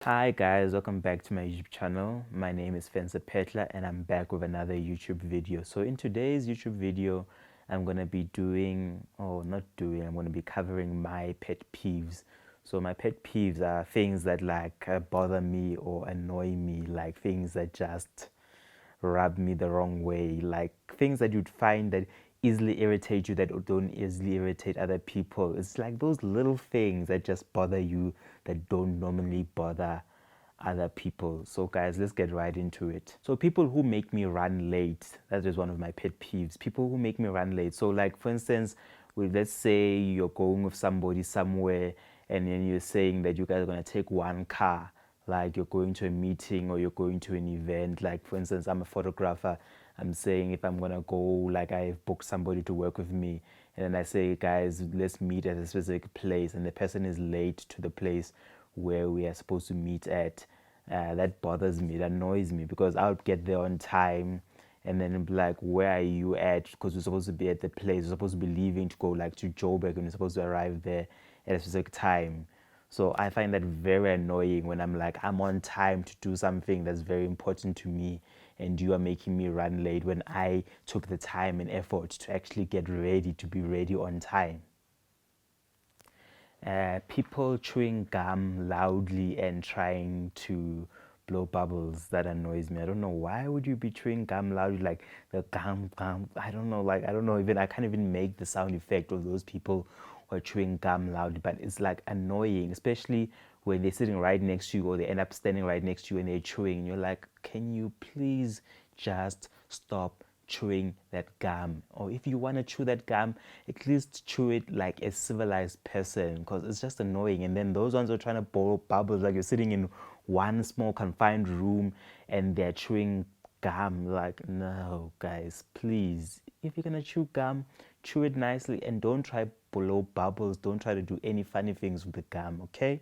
Hi guys, welcome back to my YouTube channel. My name is Fencer Petla and I'm back with another YouTube video. So in today's YouTube video, I'm going to be I'm going to be covering my pet peeves. So my pet peeves are things that bother me or annoy me, like things that just rub me the wrong way, like things that you'd find that easily irritate you that don't easily irritate other people. It's like those little things that just bother you that don't normally bother other people. So guys, let's get right into it. So people who make me run late, that is one of my pet peeves. People who make me run late. So like for instance, let's say you're going with somebody somewhere and then you're saying that you guys are going to take one car, like you're going to a meeting or you're going to an event. Like for instance, I'm a photographer. I'm saying if I'm going to go, like I've booked somebody to work with me, and then I say, guys, let's meet at a specific place, and the person is late to the place where we are supposed to meet at. That bothers me, that annoys me, because I'll get there on time and then be like, where are you at? Because we're supposed to be at the place, we're supposed to be leaving to go like to Joburg, and we're supposed to arrive there at a specific time. So I find that very annoying when I'm like, I'm on time to do something that's very important to me, and you are making me run late when I took the time and effort to actually get ready to be ready on time. People chewing gum loudly and trying to blow bubbles, that annoys me. I don't know, why would you be chewing gum loudly, like the gum, I don't know, like I don't know, even I can't even make the sound effect of those people who are chewing gum loudly, but it's like annoying, especially when they're sitting right next to you or they end up standing right next to you and they're chewing and you're like, can you please just stop chewing that gum? Or if you want to chew that gum, at least chew it like a civilized person, because it's just annoying. And then those ones are trying to blow bubbles, like you're sitting in one small confined room and they're chewing gum. Like, no guys, please, if you're gonna chew gum, chew it nicely and don't try blow bubbles, don't try to do any funny things with the gum. Okay,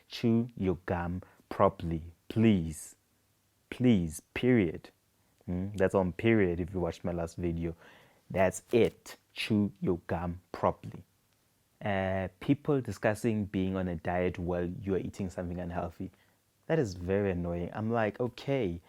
chew your gum properly, please. Please, period. That's on period if you watched my last video. That's it. Chew your gum properly. People discussing being on a diet while you are eating something unhealthy. That is very annoying. I'm like, okay,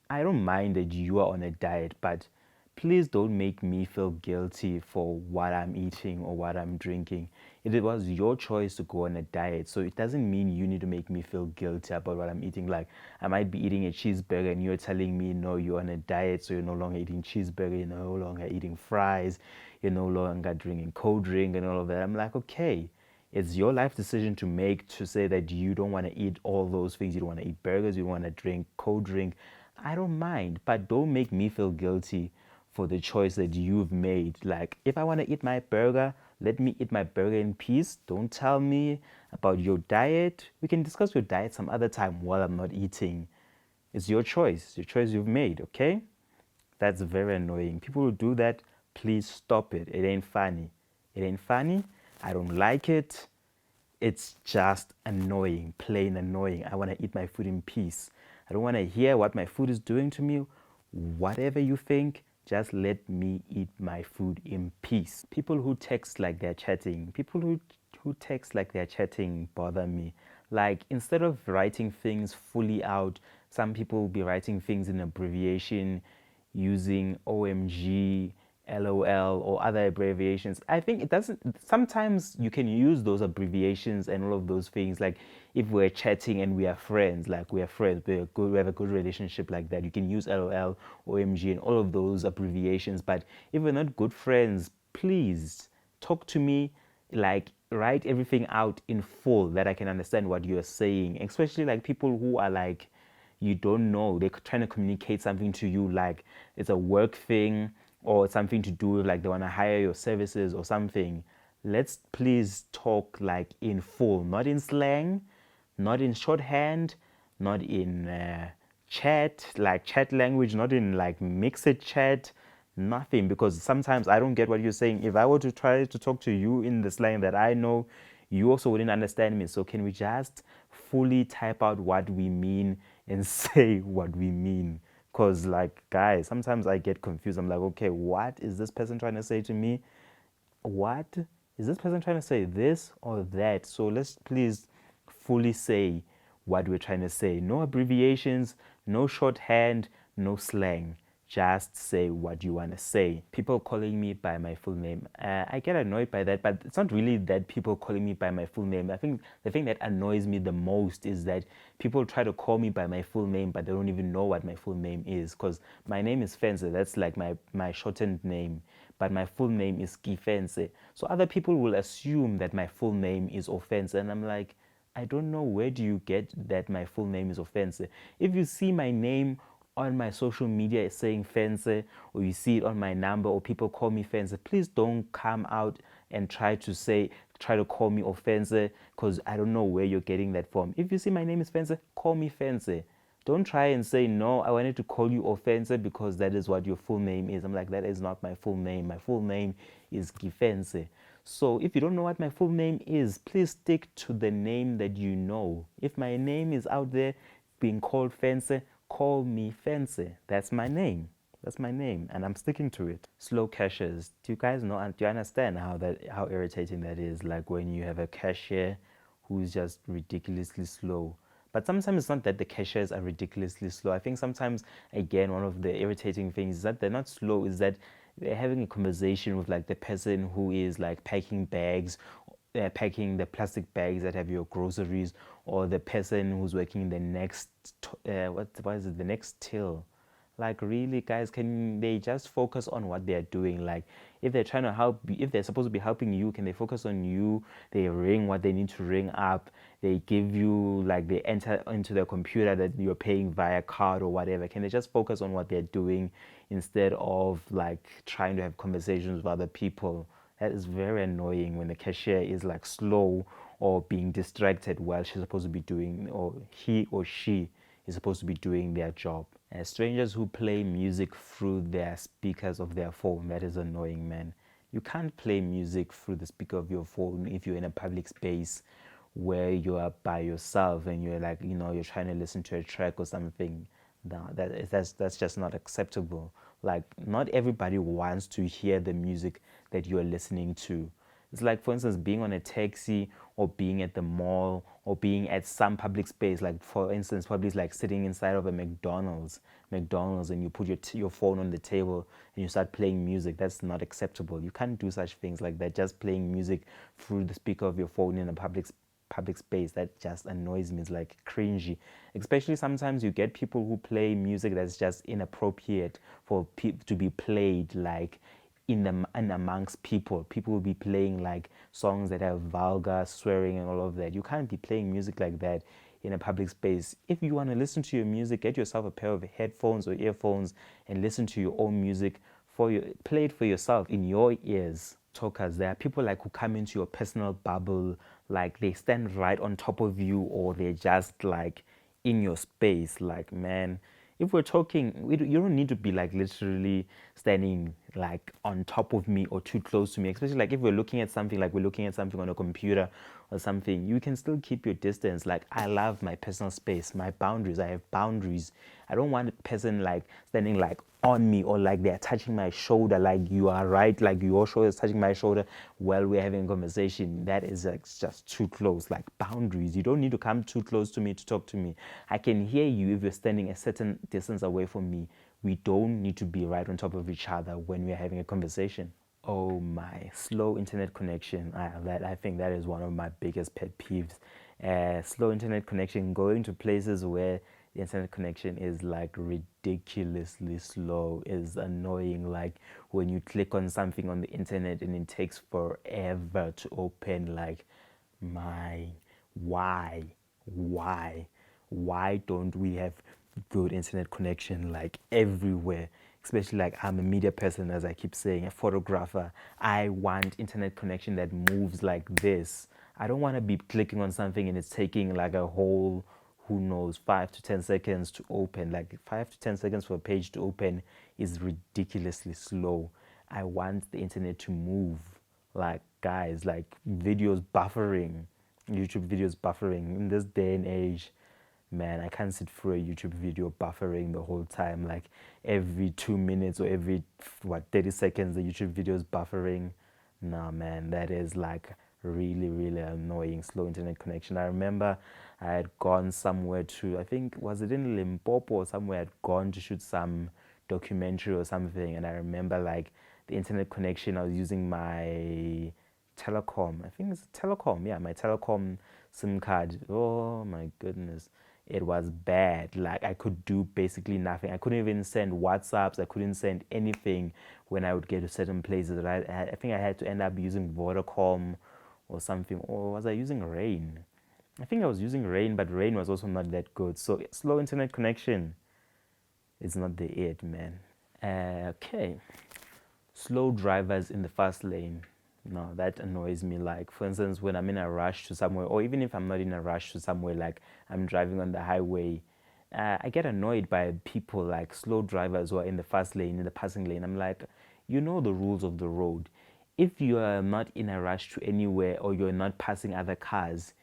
I don't mind that you are on a diet, but please don't make me feel guilty for what I'm eating or what I'm drinking. It was your choice to go on a diet, so it doesn't mean you need to make me feel guilty about what I'm eating. Like, I might be eating a cheeseburger and you're telling me, no, you're on a diet, so you're no longer eating cheeseburger, you're no longer eating fries, you're no longer drinking cold drink and all of that. I'm like, okay, it's your life decision to make, to say that you don't want to eat all those things. You don't want to eat burgers, you don't want to drink cold drink. I don't mind, but don't make me feel guilty for the choice that you've made. Like, if I want to eat my burger, let me eat my burger in peace. Don't tell me about your diet. We can discuss your diet some other time while I'm not eating. It's your choice, your choice you've made, okay? That's very annoying. People who do that, please stop it. It ain't funny. It ain't funny. I don't like it. It's just annoying, plain annoying. I want to eat my food in peace. I don't want to hear what my food is doing to me. Whatever you think, just let me eat my food in peace. People who text like they're chatting, who text like they're chatting bother me. Like, instead of writing things fully out, some people will be writing things in abbreviation using OMG, LOL, or other abbreviations. I think it doesn't. Sometimes you can use those abbreviations and all of those things. Like, if we're chatting and we are friends, like we are friends, we're good, we have a good relationship like that. You can use LOL, OMG, and all of those abbreviations. But if we're not good friends, please talk to me, like write everything out in full that I can understand what you're saying. Especially like people who are like, you don't know, they're trying to communicate something to you, like it's a work thing or something to do with, like they want to hire your services or something. Let's please talk like in full, not in slang, not in shorthand, not in chat, like chat language, not in like mixed chat, nothing. Because sometimes I don't get what you're saying. If I were to try to talk to you in the slang that I know, you also wouldn't understand me. So can we just fully type out what we mean and say what we mean? Because, like, guys, sometimes I get confused. I'm like, okay, what is this person trying to say to me? What is this person trying to say, this or that? So let's please fully say what we're trying to say. No abbreviations, no shorthand, no slang. Just say what you want to say. People calling me by my full name. I get annoyed by that, but it's not really that people calling me by my full name. I think the thing that annoys me the most is that people try to call me by my full name, but they don't even know what my full name is. Because my name is Fence. That's like my shortened name. But my full name is Kifense. So other people will assume that my full name is Offense. And I'm like, I don't know, where do you get that my full name is Offense? If you see my name on my social media saying Fence, or you see it on my number, or people call me Fence, please don't come out and try to call me Offense, because I don't know where you're getting that from. If you see my name is Fence, call me Fence. Don't try and say, no, I wanted to call you Offense because that is what your full name is. I'm like, that is not my full name. My full name is Gifense. So if you don't know what my full name is, please stick to the name that you know. If my name is out there being called Fence, call me Fence. That's my name. That's my name, and I'm sticking to it. Slow cashiers. Do you guys know? Do you understand how irritating that is? Like when you have a cashier who's just ridiculously slow. But sometimes it's not that the cashiers are ridiculously slow. I think sometimes, again, one of the irritating things is that they're not slow, is that they're having a conversation with like the person who is like packing bags, packing the plastic bags that have your groceries, or the person who's working in the next, what is it, the next till. Like, really, guys, can they just focus on what they're doing? Like, if they're trying to help, if they're supposed to be helping you, can they focus on you? They ring what they need to ring up. They give you, like, they enter into the computer that you're paying via card or whatever. Can they just focus on what they're doing instead of, like, trying to have conversations with other people? That is very annoying when the cashier is, like, slow or being distracted while she's supposed to be doing, or he or she is supposed to be doing their job. Strangers who play music through their speakers of their phone, that is annoying, man. You can't play music through the speaker of your phone if you're in a public space where you are by yourself and you're like, you're trying to listen to a track or something. No, that's just not acceptable. Like, not everybody wants to hear the music that you are listening to. It's like, for instance, being on a taxi or being at the mall or being at some public space. Like, for instance, probably like sitting inside of a McDonald's, and you put your phone on the table and you start playing music. That's not acceptable. You can't do such things like that. Just playing music through the speaker of your phone in a public space, that just annoys me. It's like cringy. Especially sometimes you get people who play music that's just inappropriate for people to be played, like in amongst people. People will be playing like songs that have vulgar swearing and all of that. You can't be playing music like that in a public space. If you want to listen to your music, get yourself a pair of headphones or earphones and listen to your own music, play it for yourself in your ears. Talkers, there are people like who come into your personal bubble, like they stand right on top of you, or they're just like in your space. Like, man, if we're talking, you don't need to be like literally standing like on top of me or too close to me. Especially like if we're looking at something, like we're looking at something on a computer or something, you can still keep your distance. Like, I love my personal space, my boundaries. I have boundaries. I don't want a person like standing like on me, or like they're touching my shoulder, like you are right, like your shoulder is touching my shoulder while we're having a conversation. That is like just too close. Like, boundaries. You don't need to come too close to me to talk to me. I can hear you if you're standing a certain distance away from me. We don't need to be right on top of each other when we're having a conversation. Oh my, slow internet connection. I think that is one of my biggest pet peeves. Slow internet connection, going to places where the internet connection is like ridiculously slow, is annoying. Like when you click on something on the internet and it takes forever to open. Like, my, why? Why? Why don't we have good internet connection like everywhere? Especially like, I'm a media person, as I keep saying, a photographer. I want internet connection that moves like this. I don't want to be clicking on something and it's taking like a whole, who knows, 5 to 10 seconds to open. Like 5 to 10 seconds for a page to open is ridiculously slow. I want the internet to move. Like, guys, like videos buffering, YouTube videos buffering in this day and age. Man, I can't sit through a YouTube video buffering the whole time. Like every 2 minutes or every 30 seconds, the YouTube video is buffering. Nah, man, that is like really, really annoying slow internet connection. I remember I had gone somewhere to, I think, was it in Limpopo or somewhere? I'd gone to shoot some documentary or something, and I remember like the internet connection. I was using my telecom. I think it's telecom. Yeah, my telecom SIM card. Oh my goodness, it was bad. Like I could do basically nothing. I couldn't even send WhatsApps. I couldn't send anything when I would get to certain places. Right? I think I had to end up using Vodacom or something. Or was I using Rain? I think I was using Rain, but Rain was also not that good. So slow internet connection is not the it, man. Okay, slow drivers in the fast lane. No, that annoys me. Like, for instance, when I'm in a rush to somewhere, or even if I'm not in a rush to somewhere, like I'm driving on the highway, I get annoyed by people like slow drivers who are in the fast lane, in the passing lane. I'm like, you know the rules of the road. If you are not in a rush to anywhere or you're not passing other cars,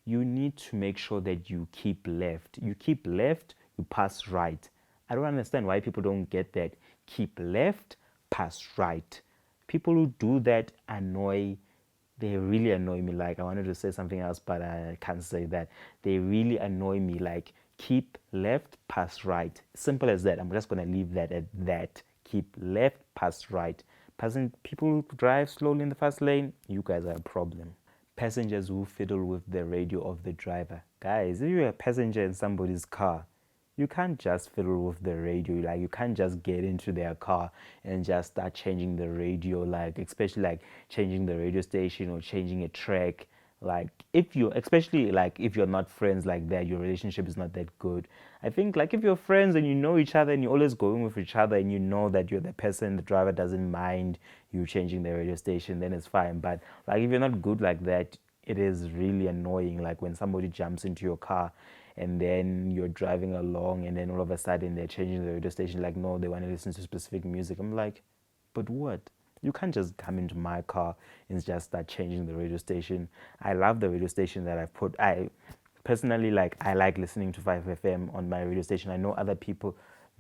you need to make sure that you keep left. You keep left, you pass right. I don't understand why people don't get that. Keep left, pass right. People who do that they really annoy me. Like, I wanted to say something else, but I can't say that. They really annoy me. Like, keep left, pass right. Simple as that. I'm just going to leave that at that. Keep left, pass right. Passing people who drive slowly in the fast lane, you guys are a problem. Passengers who fiddle with the radio of the driver. Guys, if you're a passenger in somebody's car, you can't just fiddle with the radio. Like, you can't just get into their car and just start changing the radio, like especially like changing the radio station or changing a track. Like, if you, especially like if you're not friends like that, your relationship is not that good. I think like if you're friends and you know each other and you're always going with each other and you know that you're the person, the driver doesn't mind you changing the radio station, then it's fine. But like if you're not good like that, it is really annoying. Like when somebody jumps into your car and then you're driving along and then all of a sudden they're changing the radio station, like no, they want to listen to specific music. I'm like, but what? You can't just come into my car and just start changing the radio station. I love the radio station that I've put. I personally, like, I like listening to 5FM on my radio station. I know other people,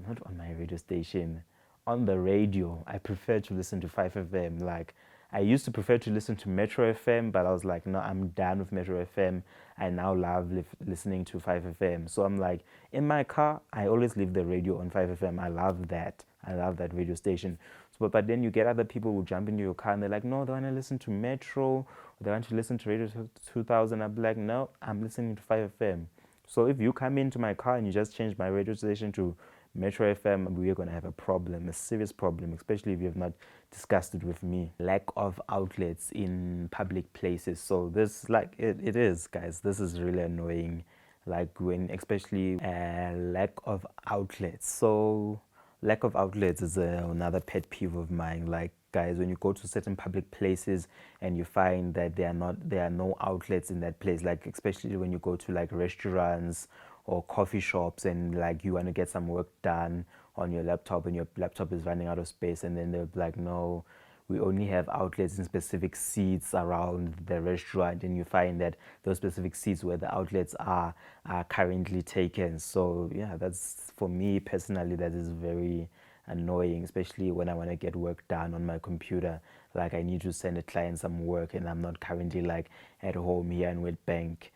not on my radio station, on the radio. I prefer to listen to 5FM. Like, I used to prefer to listen to Metro FM, but I was like, no, I'm done with Metro FM. I now love listening to 5FM. So I'm like, in my car, I always leave the radio on 5FM. I love that. I love that radio station. So, but then you get other people who jump into your car and they're like, no, they want to listen to Metro, or they want to listen to Radio 2000. I'm like, no, I'm listening to 5FM. So if you come into my car and you just change my radio station to Metro FM, we're going to have a problem, a serious problem, especially if you have not discussed it with me. Lack of outlets in public places. So this, like, it is, guys, this is really annoying. Like when, especially lack of outlets. So lack of outlets is another pet peeve of mine. Like, guys, when you go to certain public places and you find that there are no outlets in that place, like especially when you go to like restaurants or coffee shops and like you want to get some work done on your laptop and your laptop is running out of space, and then they'll be like, no, we only have outlets in specific seats around the restaurant, and you find that those specific seats where the outlets are currently taken. So yeah, that's, for me personally, that is very annoying, especially when I want to get work done on my computer. Like I need to send a client some work and I'm not currently like at home here in Witbank.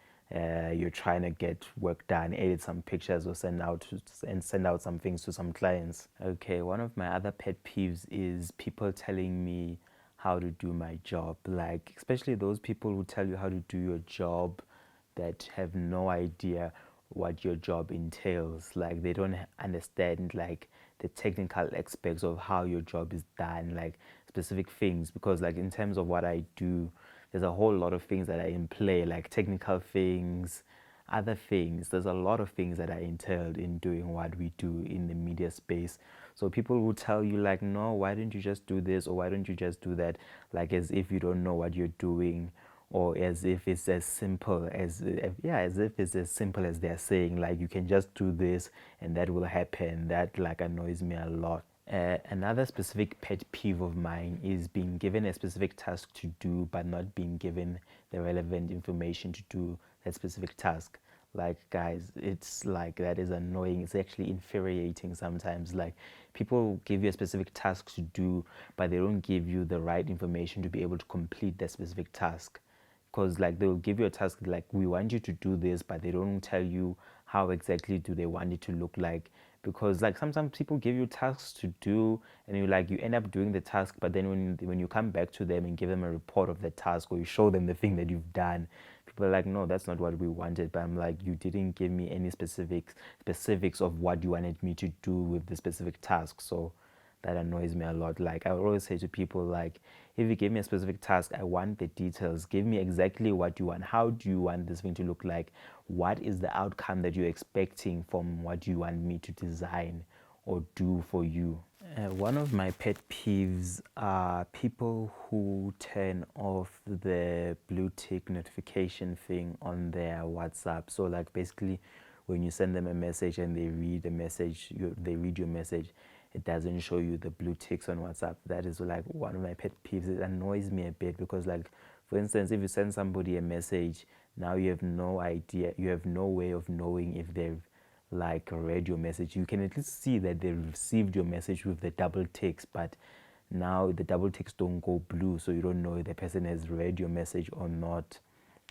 You're trying to get work done, edit some pictures, or send out some things to some clients. Okay, one of my other pet peeves is people telling me how to do my job. Like, especially those people who tell you how to do your job that have no idea what your job entails. Like, they don't understand like the technical aspects of how your job is done, like specific things. Because like in terms of what I do, there's a whole lot of things that are in play, like technical things, other things. There's a lot of things that are entailed in doing what we do in the media space. So people will tell you like, no, why don't you just do this, or why don't you just do that, like as if you don't know what you're doing, or as if it's as simple as, yeah, as if it's as simple as they're saying, like you can just do this and that will happen. That like annoys me a lot. Another specific pet peeve of mine is being given a specific task to do but not being given the relevant information to do that specific task. Like, guys, it's like that is annoying. It's actually infuriating sometimes. Like, people give you a specific task to do, but they don't give you the right information to be able to complete that specific task. because like they'll give you a task like we want you to do this, but they don't tell you how exactly do they want it to look like. Because like sometimes people give you tasks to do and you end up doing the task, but then when you come back to them and give them a report of the task or you show them the thing that you've done, people are like, no, that's not what we wanted. But I'm like, you didn't give me any specifics of what you wanted me to do with the specific task. So that annoys me a lot. Like I always say to people, like, if you give me a specific task, I want the details. Give me exactly what you want. How do you want this thing to look like? What is the outcome that you're expecting from what you want me to design or do for you? One of my pet peeves are people who turn off the blue tick notification thing on their WhatsApp. So like basically when you send them a message and they read the message, they read your message, it doesn't show you the blue ticks on WhatsApp. That is like one of my pet peeves. It annoys me a bit because like, for instance, if you send somebody a message, now you have no idea, you have no way of knowing if they've like read your message. You can at least see that they received your message with the double ticks, but now the double ticks don't go blue, so you don't know if the person has read your message or not.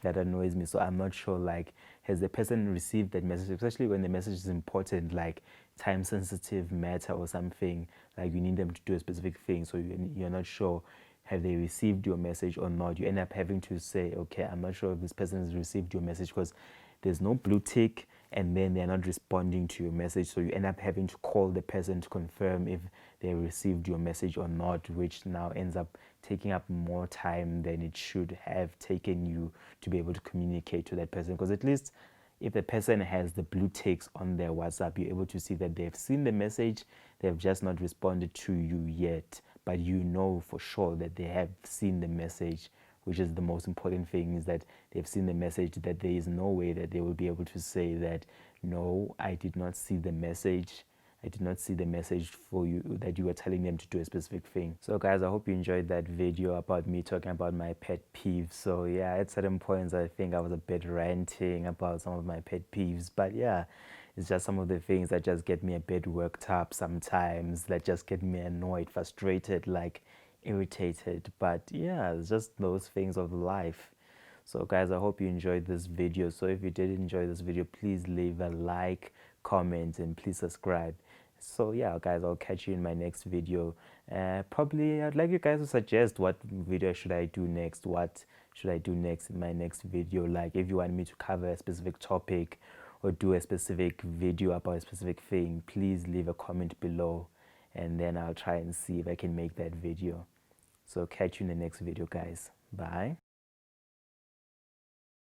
That annoys me. So I'm not sure, like, has the person received that message, especially when the message is important, like time sensitive matter or something, like you need them to do a specific thing, so you're not sure have they received your message or not. You end up having to say, okay, I'm not sure if this person has received your message because there's no blue tick and then they're not responding to your message, so you end up having to call the person to confirm if they received your message or not, which now ends up taking up more time than it should have taken you to be able to communicate to that person. Because at least if the person has the blue ticks on their WhatsApp, you're able to see that they've seen the message, they've just not responded to you yet, but you know for sure that they have seen the message, which is the most important thing, is that they've seen the message, that there is no way that they will be able to say that, no, I did not see the message. I did not see the message for you that you were telling them to do a specific thing. So guys, I hope you enjoyed that video about me talking about my pet peeves. So yeah, at certain points I think I was a bit ranting about some of my pet peeves, but yeah, it's just some of the things that just get me a bit worked up sometimes, that just get me annoyed, frustrated, like irritated. But yeah, it's just those things of life. So guys, I hope you enjoyed this video. So if you did enjoy this video, please leave a like, comment, and please subscribe. So yeah guys, I'll catch you in my next video. Probably I'd like you guys to suggest what video should I do next, what should I do next in my next video. Like if you want me to cover a specific topic or do a specific video about a specific thing, please leave a comment below and then I'll try and see if I can make that video. So catch you in the next video guys. Bye.